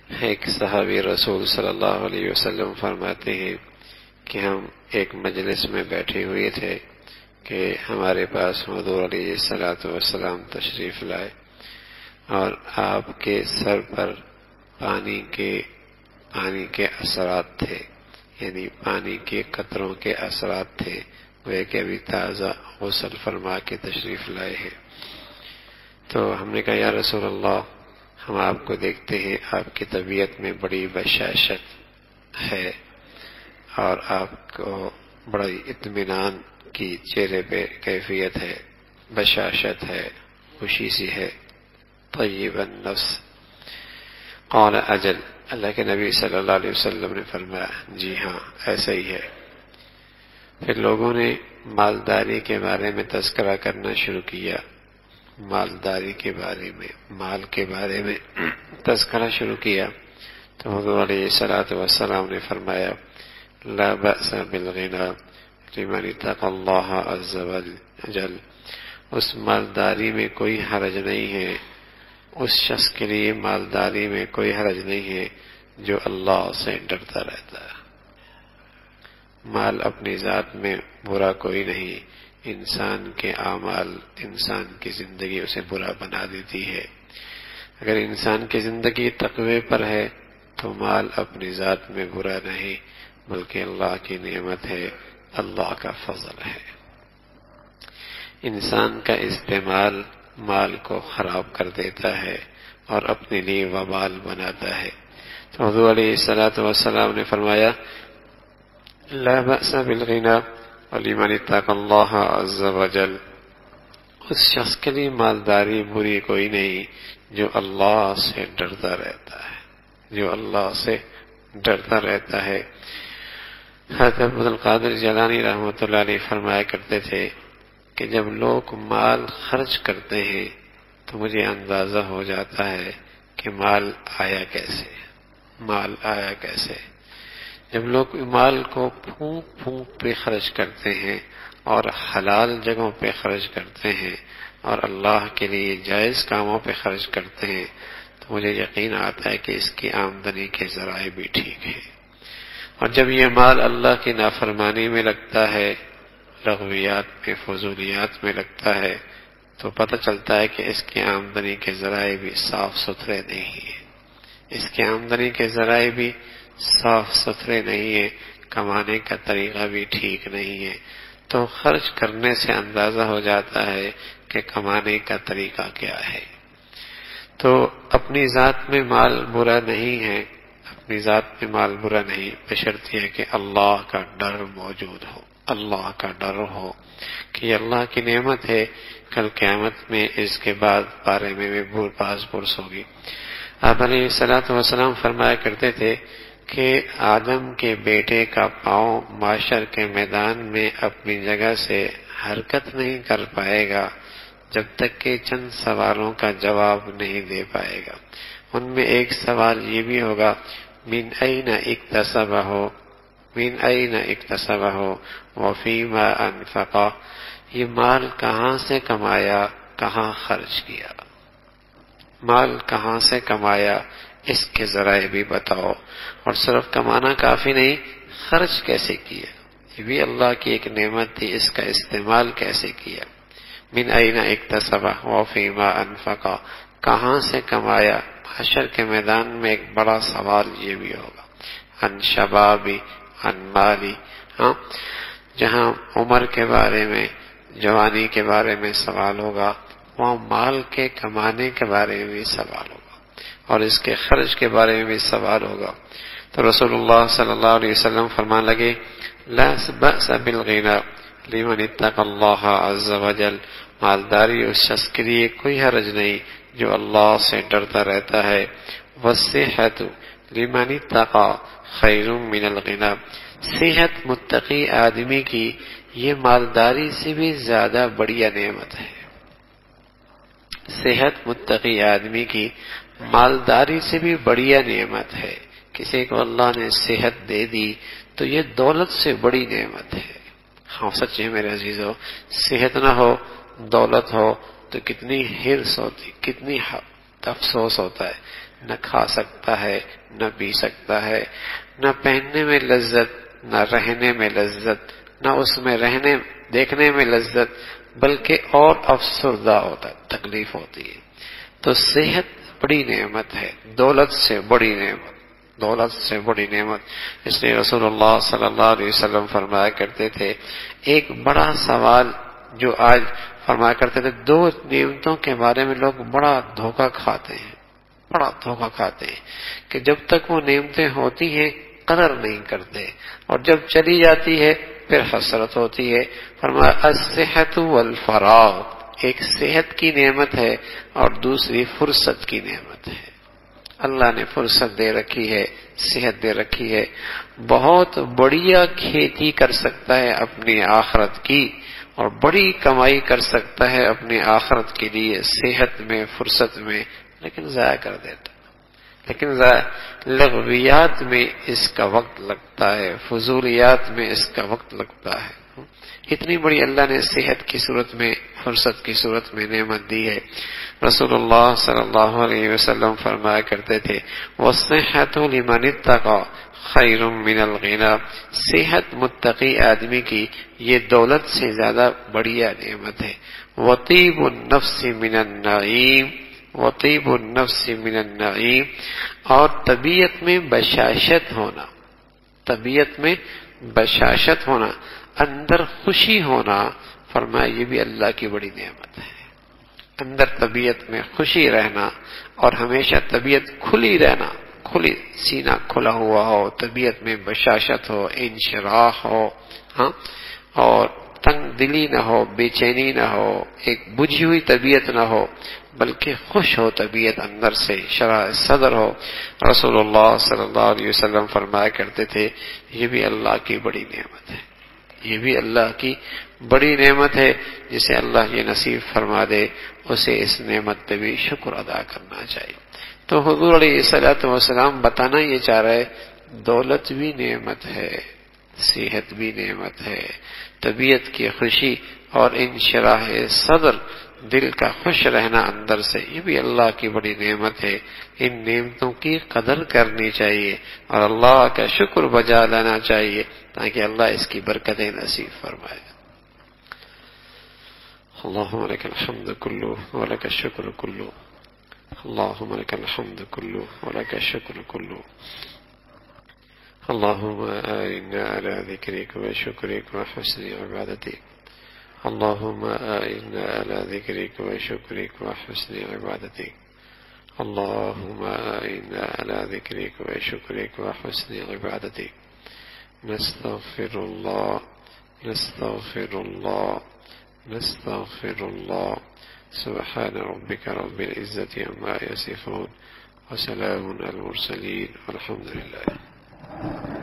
ایک صحابی رسول صلی اللہ علیہ وسلم فرماتے ہیں کہ ہم ایک مجلس میں بیٹھے ہوئے تھے کہ ہمارے پاس حضور علیہ الصلوۃ والسلام تشریف لائے اور آپ کے سر پر پانی کے اثرات تھے، یعنی پانی کے قطروں کے اثرات تھے، وہ کہ ابھی تازہ غسل فرما کے تشریف لائے ہیں۔ تو ہم نے کہا یا رسول اللہ، ہم آپ کو دیکھتے ہیں آپ کی طبیعت میں بڑی بشاشت ہے اور آپ کو بڑی اطمینان کی چہرے پہ کیفیت ہے، بشاشت ہے، خوشی سی ہے، طیب النفس۔ قال اجل، اللہ کے نبی صلی اللہ علیہ وسلم نے فرمایا جی ہاں ایسا ہی ہے۔ پھر لوگوں نے مالداری کے بارے میں تذکرہ کرنا شروع کیا، مالداری کے بارے میں، مال کے بارے میں تذکرہ شروع کیا تو حضور علیہ الصلوۃ والسلام نے فرمایا لا بأس بالغنى لمن اتقى اللہ عز وجل، اس مالداری میں کوئی حرج نہیں ہے، اس شخص کے لیے مالداری میں کوئی حرج نہیں ہے جو اللہ سے ڈرتا رہتا ہے۔ مال اپنی ذات میں برا کوئی نہیں، انسان کے اعمال، انسان کی زندگی اسے برا بنا دیتی ہے۔ اگر انسان کی زندگی تقوی پر ہے تو مال اپنی ذات میں برا نہیں بلکہ اللہ کی نعمت ہے، اللہ کا فضل ہے۔ انسان کا استعمال مال کو خراب کر دیتا ہے اور اپنے لیے وبال بناتا ہے۔ تو حضور علیہ الصلوۃ والسلام نے فرمایا لا بأس بالغنى ولمن اتقى اللہ عز وجل، اس شخص کے لیے مالداری بری کوئی نہیں جو اللہ سے ڈرتا رہتا ہے، جو اللہ سے ڈرتا رہتا ہے۔ حضرت عبد القادر جیلانی رحمۃ اللہ علیہ فرمایا کرتے تھے کہ جب لوگ مال خرچ کرتے ہیں تو مجھے اندازہ ہو جاتا ہے کہ مال آیا کیسے۔ جب لوگ مال کو پھونک پہ خرچ کرتے ہیں اور حلال جگہوں پہ خرچ کرتے ہیں اور اللہ کے لیے جائز کاموں پہ خرچ کرتے ہیں تو مجھے یقین آتا ہے کہ اس کی آمدنی کے ذرائع بھی ٹھیک ہیں۔ اور جب یہ مال اللہ کی نافرمانی میں لگتا ہے، لغویات میں، فضولیات میں لگتا ہے تو پتہ چلتا ہے کہ اس کی آمدنی کے ذرائع بھی صاف ستھرے نہیں ہیں، اس کی آمدنی کے ذرائع بھی صاف ستھرے نہیں ہیں، کمانے کا طریقہ بھی ٹھیک نہیں ہے۔ تو خرچ کرنے سے اندازہ ہو جاتا ہے کہ کمانے کا طریقہ کیا ہے۔ تو اپنی ذات میں مال برا نہیں ہے، اپنی ذات میں مال برا نہیں، بشرط یہ کہ اللہ کا ڈر موجود ہو، اللہ کا ڈر ہو کہ یہ اللہ کی نعمت ہے، کل قیامت میں اس کے بعد بارے میں بھی پاس پرس ہوگی۔ آپ علیہ الصلوۃ والسلام فرمایا کرتے تھے کہ آدم کے بیٹے کا پاؤں معاشر کے میدان میں اپنی جگہ سے حرکت نہیں کر پائے گا جب تک کہ چند سوالوں کا جواب نہیں دے پائے گا۔ ان میں ایک سوال یہ بھی ہوگا من این اکتسبہ وفیما انفقہ، یہ مال کہاں سے کمایا، کہاں خرچ کیا، مال کہاں سے کمایا اس کے ذرائع بھی بتاؤ، اور صرف کمانا کافی نہیں، خرچ کیسے کیا، یہ بھی اللہ کی ایک نعمت تھی، اس کا استعمال کیسے کیا۔ من این اکتسبہ وفیما انفقہ، کہاں سے کمایا، حشر کے میدان میں ایک بڑا سوال یہ بھی ہوگا۔ عن شبابی عن مالی، جہاں عمر کے بارے میں، جوانی کے بارے میں سوال ہوگا، وہاں مال کے کمانے کے بارے میں بھی سوال ہوگا اور اس کے خرچ کے بارے میں بھی سوال ہوگا۔ تو رسول اللہ صلی اللہ علیہ وسلم فرمان لگے لا بأس بالغنى لمن اتقى اللہ عز وجل، مالداری اس شخص کے لیے کوئی حرج نہیں جو اللہ سے ڈرتا رہتا ہے۔ والصحة لمن اتقى خیر من الغنى، صحت متقی آدمی کی یہ مالداری سے بھی زیادہ بڑھیا نعمت ہے، صحت متقی آدمی کی مالداری سے بھی بڑھیا نعمت ہے۔ کسی کو اللہ نے صحت دے دی تو یہ دولت سے بڑی نعمت ہے۔ ہاں سچ ہے میرے عزیزو، صحت نہ ہو، دولت ہو تو کتنی حرص ہوتی، کتنی افسوس ہوتا ہے۔ نہ کھا سکتا ہے، نہ پی سکتا ہے، نہ پہننے میں لذت، نہ رہنے میں لذت، نہ اس میں رہنے دیکھنے میں لذت، بلکہ اور افسردہ ہوتا ہے، تکلیف ہوتی ہے۔ تو صحت بڑی نعمت ہے، دولت سے بڑی نعمت، دولت سے بڑی نعمت۔ اس لیے رسول اللہ صلی اللہ علیہ وسلم فرمایا کرتے تھے، ایک بڑا سوال جو آج فرمایا کرتے تھے، دو نعمتوں کے بارے میں لوگ بڑا دھوکہ کھاتے ہیں، بڑا دھوکہ کھاتے ہیں کہ جب تک وہ نعمتیں ہوتی ہیں قدر نہیں کرتے، اور جب چلی جاتی ہے پھر حسرت ہوتی ہے۔ فرمایا الصحت والفراغ، ایک صحت کی نعمت ہے اور دوسری فرصت کی نعمت ہے۔ اللہ نے فرصت دے رکھی ہے، صحت دے رکھی ہے، بہت بڑھیا کھیتی کر سکتا ہے اپنی آخرت کی، اور بڑی کمائی کر سکتا ہے اپنی آخرت کے لیے صحت میں، فرصت میں، لیکن ضائع کر دیتا، لیکن لغویات میں اس کا وقت لگتا ہے، فضولیات میں اس کا وقت لگتا ہے۔ اتنی بڑی اللہ نے صحت کی صورت میں، فرصت کی صورت میں نعمت دی ہے۔ رسول اللہ صلی اللہ علیہ وسلم فرمایا کرتے تھے، وَالصِّحَّةُ لِمَنِ اتَّقَى خَيْرٌ مِّنَ الْغِنَى، صحت متقی آدمی کی یہ دولت سے زیادہ بڑھیا نعمت ہے۔ وَطِيبُ النَّفْسِ مِنَ النَّعِيمِ، وَطِيبُ النَّفْسِ مِنَ النَّعِيمِ، اور طبیعت میں بشاشت ہونا، طبیعت میں بشاشت ہونا، اندر خوشی ہونا، فرمایا یہ بھی اللہ کی بڑی نعمت ہے۔ اندر طبیعت میں خوشی رہنا اور ہمیشہ طبیعت کھلی رہنا، کھلی، سینہ کھلا ہوا ہو، طبیعت میں بشاشت ہو، انشراح ہو، ہاں، اور تنگ دلی نہ ہو، بے چینی نہ ہو، ایک بجھی ہوئی طبیعت نہ ہو، بلکہ خوش ہو طبیعت اندر سے، شرح صدر ہو۔ رسول اللہ صلی اللہ علیہ وسلم فرمایا کرتے تھے، یہ بھی اللہ کی بڑی نعمت ہے، یہ بھی اللہ کی بڑی نعمت ہے۔ جسے اللہ یہ نصیب فرما دے اسے اس نعمت پہ بھی شکر ادا کرنا چاہیے۔ تو حضور علیہ الصلوۃ والسلام بتانا یہ چاہ رہے، دولت بھی نعمت ہے، صحت بھی نعمت ہے، طبیعت کی خوشی اور انشراح صدر، دل کا خوش رہنا اندر سے، یہ بھی اللہ کی بڑی نعمت ہے۔ ان نعمتوں کی قدر کرنی چاہیے اور اللہ کا شکر بجا لانا چاہیے تاکہ اللہ اس کی برکتیں نصیب فرمائے۔ اللہم لک الحمد کلہ ولک الشکر کلہ، اللہم لک الحمد کلہ ولک الشکر کلہ، اللہم اعنا علی ذکرک وشکرک وحسن عبادتک، اللہم اعنا علی ذکرک وشکرک وحسن عبادتک، اللہم اعنا علی ذکرک وشکرک وحسن عبادتک۔ نستغفر اللہ، نستغفر اللہ، نستغفر اللہ۔ سبحان ربک رب العزة عما یصفون وسلام علی المرسلین والحمد للہ۔